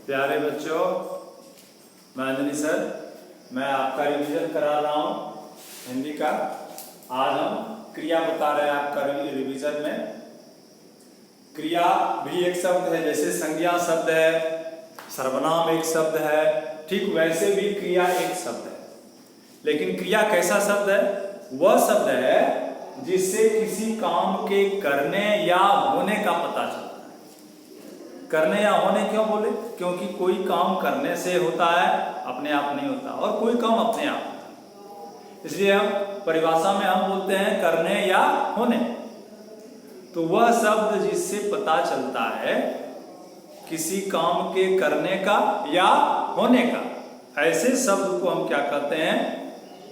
प्यारे बच्चों, मैं अंजनी सर, मैं आपका रिवीजन करा रहा हूँ हिंदी का। आज हम क्रिया बता रहे हैं आपका रिवीजन में। क्रिया भी एक शब्द है, जैसे संज्ञा शब्द है, सर्वनाम एक शब्द है, ठीक वैसे भी क्रिया एक शब्द है। लेकिन क्रिया कैसा शब्द है? वह शब्द है जिससे किसी काम के करने या होने का पता चलता है। करने या होने क्यों बोले? क्योंकि कोई काम करने से होता है, अपने आप नहीं होता, और कोई काम अपने आप होता है। इसलिए हम परिभाषा में हम बोलते हैं करने या होने। तो वह शब्द जिससे पता चलता है किसी काम के करने का या होने का, ऐसे शब्द को हम क्या कहते हैं?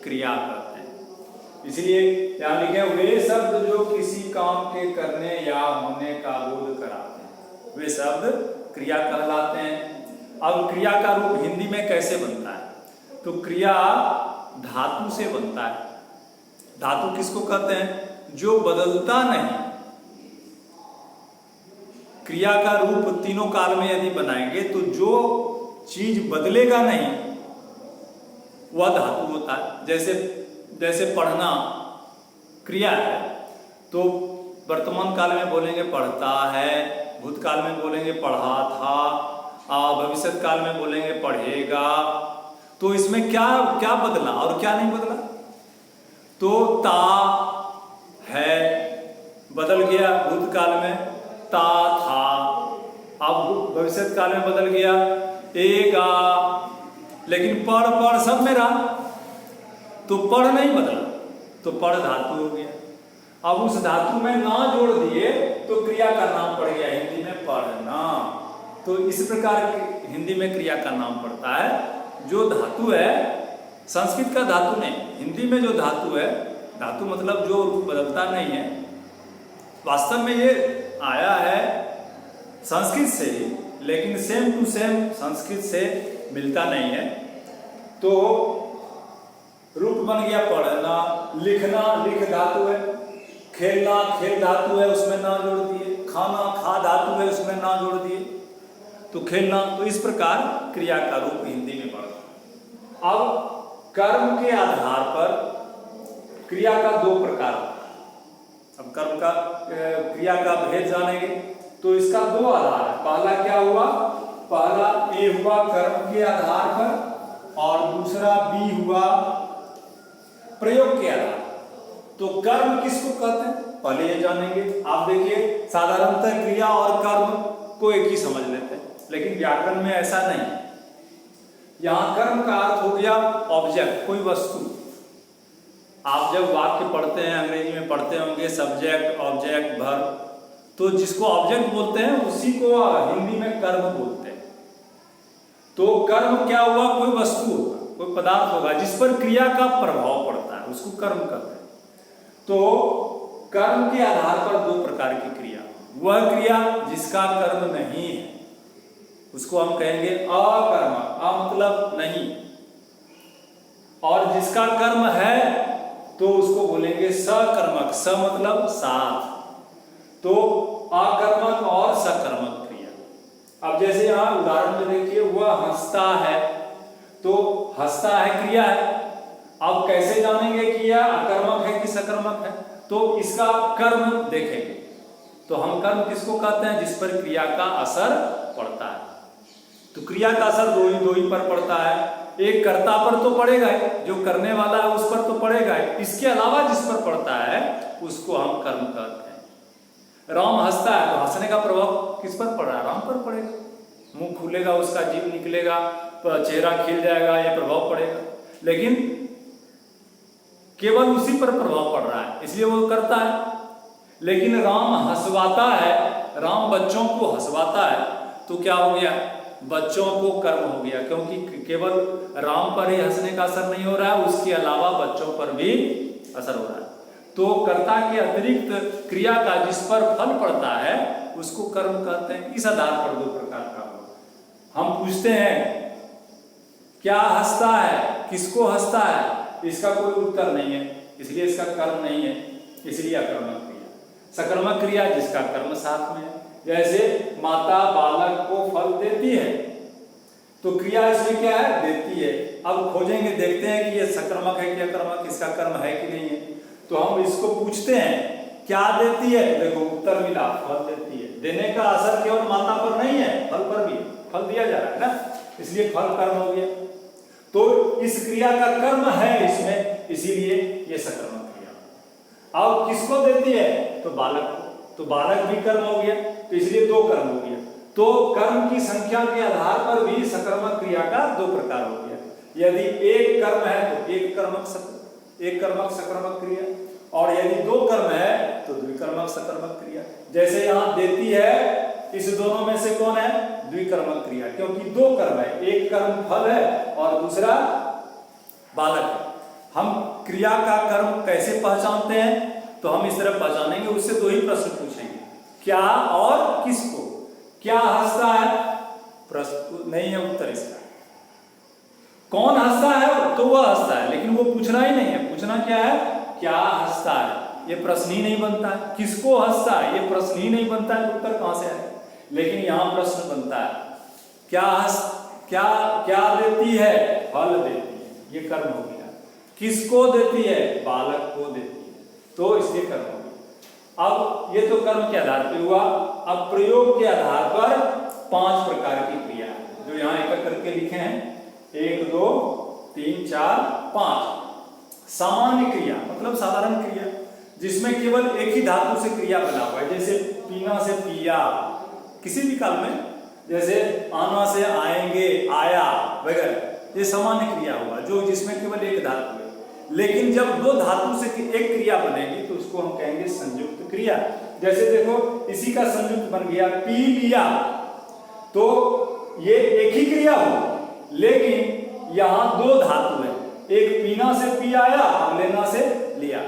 क्रिया कहते हैं। इसलिए यहाँ लिखे वे शब्द जो किसी काम के करने या होने का बोध कराते हैं, वे शब्द क्रिया कहलाते हैं। अब क्रिया का रूप हिंदी में कैसे बनता है? तो क्रिया धातु से बनता है। धातु किसको कहते हैं? जो बदलता नहीं। क्रिया का रूप तीनों काल में यदि बनाएंगे तो जो चीज बदलेगा नहीं वह धातु होता है। जैसे पढ़ना क्रिया है, तो वर्तमान काल में बोलेंगे पढ़ता है, भूतकाल में बोलेंगे पढ़ा था, भविष्य काल में बोलेंगे पढ़ेगा। तो इसमें क्या क्या बदला और क्या नहीं बदला? तो ता है बदल गया भूतकाल में, ता था। अब भविष्य काल में बदल गया एगा, लेकिन पढ़ सब में रहा, तो पढ़ नहीं बदला, तो पढ़ धातु हो गया। अब उस धातु में ना जोड़ दिए तो क्रिया का नाम पड़ गया हिंदी में पढ़ना। तो इस प्रकार हिंदी में क्रिया का नाम पड़ता है। जो धातु है, संस्कृत का धातु नहीं, हिंदी में जो धातु है, धातु मतलब जो बदलता नहीं है, वास्तव में ये आया है संस्कृत से ही, लेकिन सेम टू सेम संस्कृत से मिलता नहीं है। तो रूप बन गया पढ़ना। लिखना लिख धातु है, खेलना खेल धातु है, उसमें ना जोड़ दिए। खाना खा धातु है, उसमें ना जोड़ दिए, तो खेलना। तो इस प्रकार क्रिया का रूप हिंदी में पड़ता है। अब कर्म के आधार पर क्रिया का दो प्रकार होता है। अब कर्म का क्रिया का भेद जानेंगे तो इसका दो आधार है। पहला क्या हुआ? पहला ए हुआ कर्म के आधार पर, और दूसरा बी हुआ प्रयोग के आधार। तो कर्म किसको कहते हैं पहले ये जानेंगे। आप देखिए, साधारणतः क्रिया और कर्म को एक ही समझ लेते हैं, लेकिन व्याकरण में ऐसा नहीं। यहां कर्म का अर्थ हो गया ऑब्जेक्ट, कोई वस्तु। आप जब वाक्य पढ़ते हैं, अंग्रेजी में पढ़ते होंगे सब्जेक्ट ऑब्जेक्ट वर्ब, तो जिसको ऑब्जेक्ट बोलते हैं उसी को हिंदी में कर्म बोलते हैं। तो कर्म क्या हुआ? कोई वस्तु होगा, कोई पदार्थ होगा जिस पर क्रिया का प्रभाव पड़ता है, उसको कर्म कहते हैं। तो कर्म के आधार पर दो प्रकार की क्रिया। वह क्रिया जिसका कर्म नहीं है उसको हम कहेंगे अकर्मक, अ मतलब नहीं, और जिसका कर्म है तो उसको बोलेंगे सकर्मक, स मतलब साथ। तो अकर्मक और सकर्मक क्रिया। अब जैसे यहां उदाहरण में देखिए, वह हंसता है, तो हंसता है क्रिया है। अब कैसे जानेंगे कि यह अकर्मक है कि सकर्मक है? तो इसका कर्म देखेंगे। तो हम कर्म किसको कहते हैं? जिस पर क्रिया का असर पड़ता है। तो क्रिया का असर दो ही पर पड़ता है। एक कर्ता पर तो पड़ेगा ही, जो करने वाला है उस पर तो पड़ेगा ही। इसके अलावा जिस पर पड़ता है उसको हम कर्म कहते हैं। राम हंसता है, तो हंसने का प्रभाव किस पर पड़ रहा है? राम पर पड़ेगा। मुंह खुलेगा, उसका जीभ निकलेगा, चेहरा खिल जाएगा, यह प्रभाव पड़ेगा। लेकिन केवल उसी पर प्रभाव पड़ रहा है, इसलिए वो करता है। लेकिन राम हंसवाता है, राम बच्चों को हंसवाता है, तो क्या हो गया? बच्चों को कर्म हो गया, क्योंकि केवल राम पर ही हंसने का असर नहीं हो रहा है, उसके अलावा बच्चों पर भी असर हो रहा है। तो कर्ता के अतिरिक्त क्रिया का जिस पर फल पड़ता है उसको कर्म कहते हैं। इस आधार पर दो प्रकार का हुआ। हम पूछते हैं क्या हंसता है, किसको हंसता है? इसका कोई उत्तर नहीं है, इसलिए इसका कर्म नहीं है, इसलिए अकर्मक क्रिया। सकर्मक क्रिया जिसका कर्म साथ में है। जैसे माता बालक को फल देती है, तो क्रिया इसमें क्या है, देती है। अब खोजेंगे, देखते हैं कि ये सकर्मक है कि अकर्मक, इसका कर्म है कि नहीं है। तो हम इसको पूछते हैं क्या देती है, तो देखो उत्तर मिला, फल देती है। देने का असर केवल माता पर नहीं है, फल पर भी, फल दिया जा रहा है ना, इसलिए फल कर्म हो गया। तो इस क्रिया का कर्म है इसमें, इसीलिए ये सकर्मक क्रिया। अब किसको देती है, तो बालक को, तो बालक भी कर्म हो गया, तो इसलिए दो कर्म हो गया। तो कर्म की संख्या के आधार पर भी सकर्मक क्रिया का दो प्रकार हो गया। यदि एक कर्म है तो एक कर्मक सकर्मक क्रिया, और यदि दो कर्म है तो द्विकर्मक सकर्मक क्रिया। जैसे यहाँ देती है, इस दोनों में से कौन है, द्विकर्मक क्रिया, क्योंकि दो कर्म है, एक कर्म फल है और दूसरा बालक है। हम क्रिया का कर्म कैसे पहचानते हैं, तो हम इस तरह पहचानेंगे, उससे दो ही प्रश्न पूछेंगे, क्या और किसको। क्या हंसता है, प्रश्न नहीं है उत्तर इसका। कौन हंसता है, तो वह हंसता है, लेकिन वो पूछना ही नहीं है। पूछना क्या है, क्या हंसता है, ये प्रश्न ही नहीं बनता है। किसको हंसता है, ये प्रश्न ही नहीं बनता है, उत्तर कहां से आए। लेकिन यहां प्रश्न बनता है, क्या देती है, फल देती है, ये कर्म हो गया। किसको देती है, बालक को देती है, तो इसलिए कर्म हो गया। अब ये तो कर्म के आधार पर हुआ। अब प्रयोग के आधार पर 5 प्रकार की क्रिया जो यहाँ एक करके लिखे हैं, 1 2 3 4 5। सामान्य क्रिया मतलब साधारण क्रिया, जिसमें केवल एक ही धातु से क्रिया बना हुआ है, जैसे पीना से पिया, किसी भी काल में, जैसे आना से आएंगे, आया वगैरह, ये सामान्य क्रिया हुआ जो जिसमें केवल एक धातु है। लेकिन जब दो धातु से एक क्रिया बनेगी तो उसको हम कहेंगे संयुक्त क्रिया। जैसे देखो इसी का संयुक्त बन गया पी लिया, तो ये एक ही क्रिया हो, लेकिन यहां दो धातु है, एक पीना से पी आया और लेना से लिया,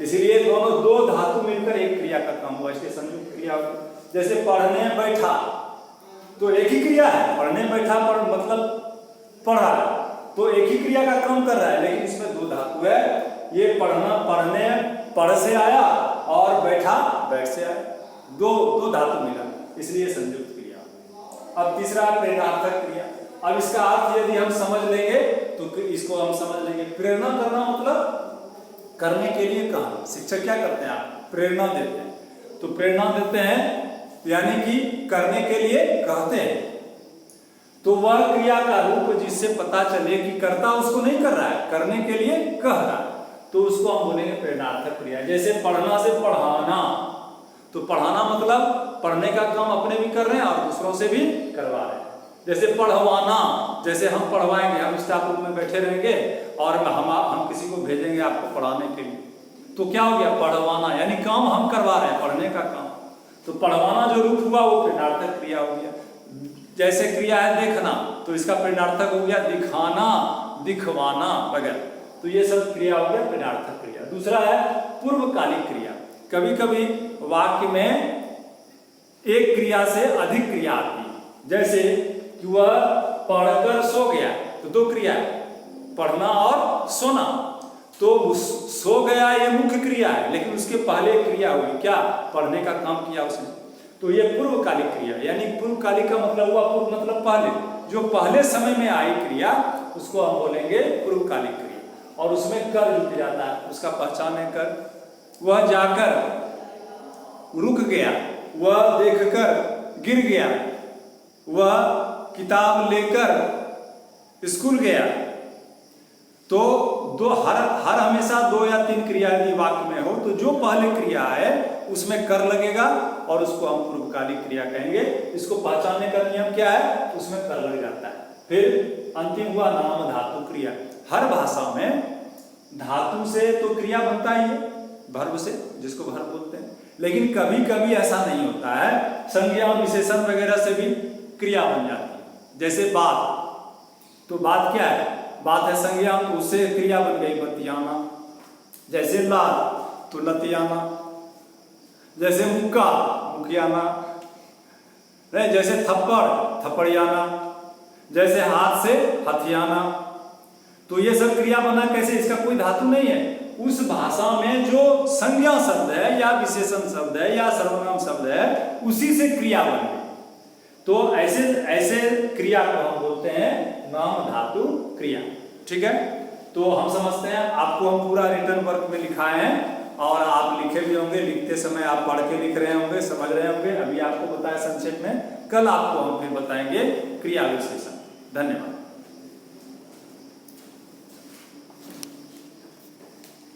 इसलिए दोनों दो धातु मिलकर एक क्रिया का काम हुआ, इसलिए संयुक्त क्रिया हुई। जैसे पढ़ने बैठा, तो एक ही क्रिया है, पढ़ने बैठा पर मतलब पढ़ा, तो एक ही क्रिया का काम कर रहा है, लेकिन इसमें दो धातु है। ये पढ़ना, पढ़ने पढ़ से आया, और बैठा बैठ से आया, दो धातु मिला, इसलिए संयुक्त क्रिया। अब तीसरा प्रेरणार्थक क्रिया। अब इसका अर्थ यदि हम समझ लेंगे तो इसको हम समझ लेंगे। प्रेरणा करना मतलब करने के लिए कहना। शिक्षक क्या करते हैं, आप प्रेरणा देते हैं, तो प्रेरणा देते हैं यानी कि करने के लिए कहते हैं। तो वह क्रिया का रूप जिससे पता चले कि कर्ता उसको नहीं कर रहा है, करने के लिए कह रहा है, तो उसको हम बोलेंगे प्रेरणार्थक क्रिया। जैसे पढ़ना से पढ़ाना, तो पढ़ाना मतलब पढ़ने का काम अपने भी कर रहे हैं और दूसरों से भी करवा रहे हैं। जैसे पढ़वाना, जैसे हम पढ़वाएंगे, हम स्टाफ रूम में बैठे रहेंगे और हम किसी को भेजेंगे आपको पढ़ाने के लिए, तो क्या हो गया, पढ़वाना, यानी काम हम करवा रहे हैं, पढ़ने का काम। तो पढ़वाना जो रूप हुआ वो प्रेरणार्थक क्रिया हो गया। जैसे क्रिया है देखना, तो इसका प्रेरणार्थक हो गया दिखाना, दिखवाना वगैरह, तो ये सब क्रिया हो गया प्रेरणार्थक क्रिया। दूसरा है पूर्वकालिक क्रिया। कभी कभी वाक्य में एक क्रिया से अधिक क्रिया आती है, जैसे कि वह पढ़कर सो गया, तो दो क्रिया है, पढ़ना और सोना। तो सो गया ये मुख्य क्रिया है, लेकिन उसके पहले क्रिया हुई क्या, पढ़ने का काम किया उसने, तो ये पूर्वकालिक क्रिया। यानी पूर्वकालिक का मतलब हुआ, पूर्व मतलब पहले, जो पहले समय में आई क्रिया उसको हम बोलेंगे पूर्वकालिक क्रिया। और उसमें कर जुट जाता है, उसका पहचान है कर। वह जाकर रुक गया, वह देखकर गिर गया, वह किताब लेकर स्कूल गया। तो हर हमेशा 2 या 3 क्रिया यदि वाक्य में हो, तो जो पहले क्रिया है उसमें कर लगेगा और उसको हम पूर्वकालिक क्रिया कहेंगे। इसको पहचानने का नियम क्या है, उसमें कर लग जाता है। फिर अंतिम हुआ नाम धातु क्रिया। हर भाषा में धातु से तो क्रिया बनता ही है, वर्ब से, जिसको वर्ब बोलते हैं, लेकिन कभी कभी ऐसा नहीं होता है, संज्ञा विशेषण वगैरह से भी क्रिया बन जाती है। जैसे बात, तो बात क्या है, बात है संज्ञा, तो उससे क्रिया बन गई बतियाना। जैसे लात, तो लतियाना। जैसे मुक्का, मुखियाना। जैसे थप्पड़, थप्पड़ियाना। जैसे हाथ से हथियाना। तो ये सब क्रिया बना कैसे, इसका कोई धातु नहीं है। उस भाषा में जो संज्ञा शब्द है या विशेषण शब्द है या सर्वनाम शब्द है, उसी से क्रिया बन गई। तो ऐसे क्रिया को हम बोलते हैं नाम धातु क्रिया। ठीक है, तो हम समझते हैं, आपको हम पूरा रिटर्न वर्क में लिखाए हैं और आप लिखे भी होंगे, लिखते समय आप पढ़ के लिख रहे होंगे, समझ रहे होंगे। अभी आपको बताया संक्षेप में, कल आपको हम फिर बताएंगे क्रिया विशेषण। धन्यवाद।